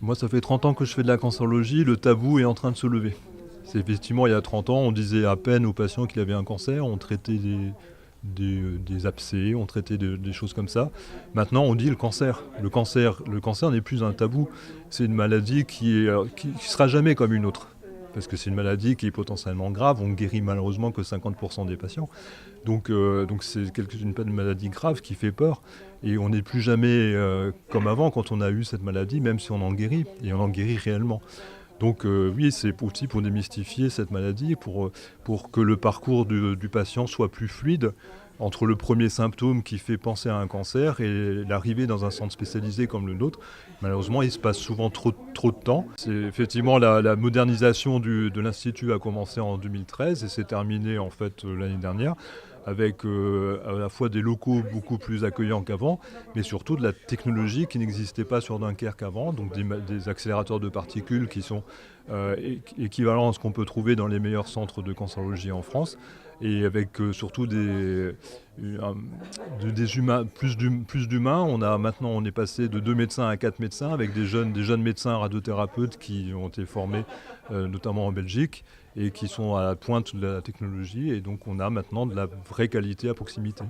Moi, ça fait 30 ans que je fais de la cancérologie, le tabou est en train de se lever. C'est effectivement, il y a 30 ans, on disait à peine aux patients qu'il avait un cancer, on traitait des abcès, on traitait des choses comme ça. Maintenant, on dit le cancer. Le cancer n'est plus un tabou. C'est une maladie qui sera jamais comme une autre. Parce que c'est une maladie qui est potentiellement grave. On ne guérit malheureusement que 50% des patients. Donc c'est une maladie grave qui fait peur. Et on n'est plus jamais comme avant quand on a eu cette maladie, même si on en guérit. Et on en guérit réellement. Donc oui, c'est aussi pour démystifier cette maladie, pour que le parcours du patient soit plus fluide entre le premier symptôme qui fait penser à un cancer et l'arrivée dans un centre spécialisé comme le nôtre. Malheureusement, il se passe souvent trop de temps. C'est effectivement la modernisation de l'Institut a commencé en 2013 et s'est terminée en fait l'année dernière avec à la fois des locaux beaucoup plus accueillants qu'avant, mais surtout de la technologie qui n'existait pas sur Dunkerque avant, donc des accélérateurs de particules qui sont équivalents à ce qu'on peut trouver dans les meilleurs centres de cancérologie en France, et avec surtout des humains, plus d'humains. Maintenant, on est passé de 2 médecins à 4 médecins, avec des jeunes médecins radiothérapeutes qui ont été formés notamment en Belgique, et qui sont à la pointe de la technologie, et donc on a maintenant de la vraie qualité à proximité.